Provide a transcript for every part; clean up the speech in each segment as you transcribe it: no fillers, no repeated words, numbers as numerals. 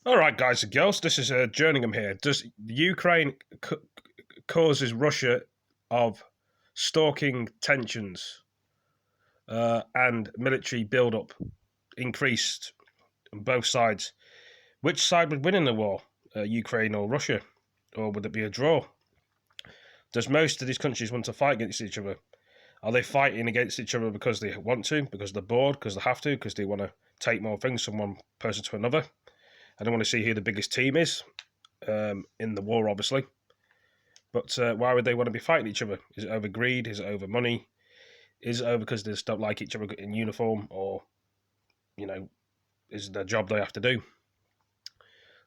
All right, guys and girls, this is Jerningham here. Does Ukraine causes Russia of stalking tensions and military build-up increased on both sides? Which side would win in the war, Ukraine or Russia, or would it be a draw? Does most of these countries want to fight against each other? Are they fighting against each other because they want to, because they're bored, because they have to, because they want to take more things from one person to another? I don't want to see who the biggest team is in the war, obviously. But why would they want to be fighting each other? Is it over greed? Is it over money? Is it over because they just don't like each other in uniform, or is it their job they have to do?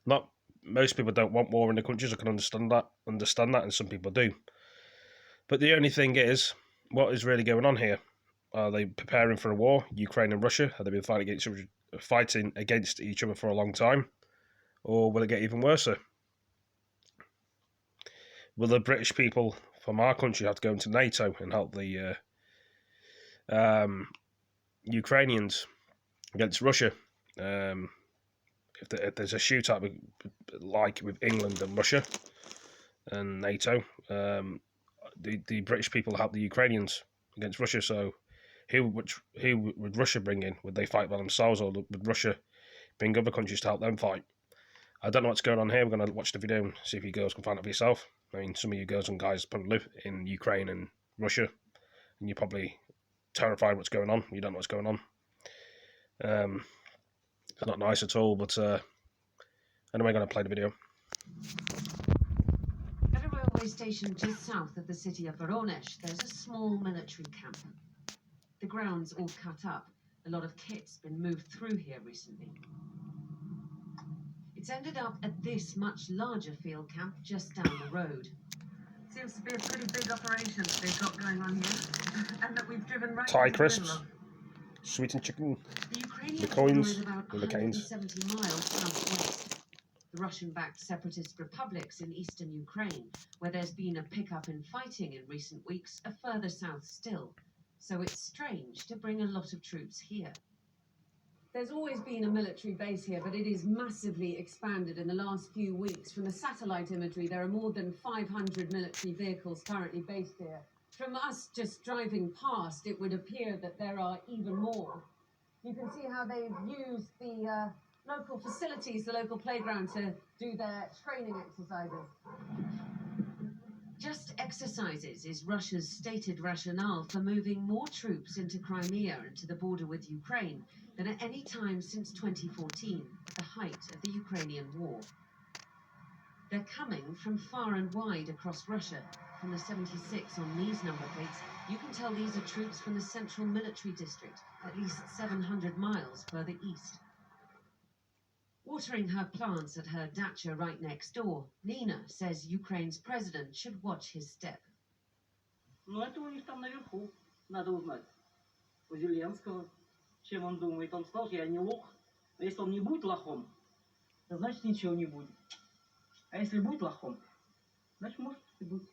Not most people don't want war in the countries. I can understand that, and some people do. But the only thing is, what is really going on here? Are they preparing for a war, Ukraine and Russia? Have they been fighting against each other for a long time, or will it get even worse? Will the British people from our country have to go into NATO and help the Ukrainians against Russia? If there's a shootout like with England and Russia and NATO, the British people help the Ukrainians against Russia. So who would Russia bring in? Would they fight by themselves, or would Russia bring other countries to help them fight? I don't know what's going on here. We're going to watch the video and see if you girls can find out for yourself. I mean, some of you girls and guys probably live in Ukraine and Russia, and you're probably terrified what's going on. You don't know what's going on. It's not nice at all, but anyway, I'm going to play the video. At a railway station just south of the city of Voronezh, there's a small military camp. The ground's all cut up. A lot of kit's been moved through here recently. It's ended up at this much larger field camp just down the road. Seems to be a pretty big operation they've got going on here, and that we've driven right Thai into crisps, the middle of. sweet and chicken, The Ukrainian the coins, border is about and the canes. 170 miles southwest. The Russian-backed separatist republics in eastern Ukraine, where there's been a pickup in fighting in recent weeks, are further south still. So it's strange to bring a lot of troops here. There's always been a military base here, but it is massively expanded in the last few weeks. From the satellite imagery, there are more than 500 military vehicles currently based here. From us just driving past, it would appear that there are even more. You can see how they've used the local facilities, the local playground, to do their training exercises. Just exercises is Russia's stated rationale for moving more troops into Crimea and to the border with Ukraine than at any time since 2014, the height of the Ukrainian war. They're coming from far and wide across Russia. From the 76 on these number plates, you can tell these are troops from the Central Military District, at least 700 miles further east. Watering her plants at her dacha right next door, Nina says Ukraine's president should watch his step. Ну, это у них там наверху. Надо узнать. У Зеленского. Чем он думает? Он сказал, я не лох. А если он не будет лохом, то значит ничего не будет. А если будет лохом, значит может и будет.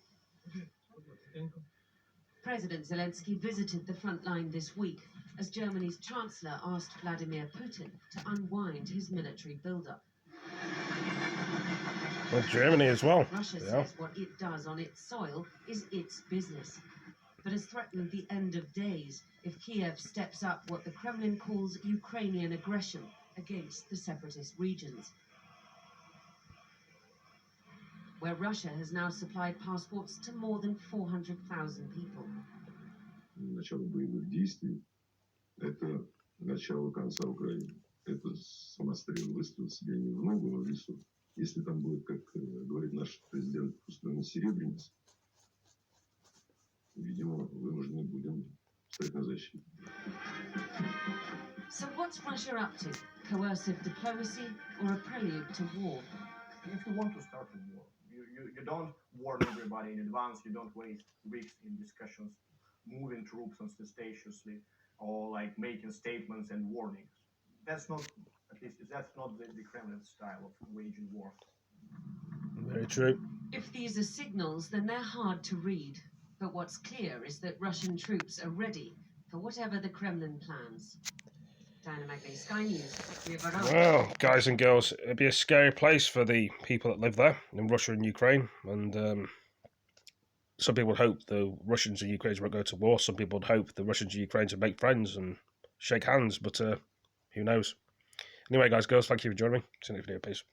President Zelensky visited the front line this week as Germany's Chancellor asked Vladimir Putin to unwind his military build-up. Well, Germany as well. Russia says what it does on its soil is its business, but has threatened the end of days if Kiev steps up what the Kremlin calls Ukrainian aggression against the separatist regions, where Russia has now supplied passports to more than 400,000 people. Начало боевых действий – это начало конца Украины. Это самострел выстрел себе не в ногу, а в лесу. Если там будет, как говорит наш президент, устроена серебряница, видимо, вынуждены будем стать на защиту. So what's Russia up to? Coercive diplomacy or a prelude to war? If you want to start a war, you don't warn everybody in advance, you don't waste weeks in discussions, moving troops ostentatiously, or like making statements and warnings. That's not, at least that's not the Kremlin style of waging war. Very true. If these are signals, then they're hard to read. But what's clear is that Russian troops are ready for whatever the Kremlin plans. Diana Magnay, Sky News, Riverone. Well, guys and girls, it'd be a scary place for the people that live there in Russia and Ukraine. And some people would hope the Russians and Ukrainians won't go to war. Some people would hope the Russians and Ukrainians would make friends and shake hands. But who knows? Anyway, guys, girls, thank you for joining me. See you in the video. Peace.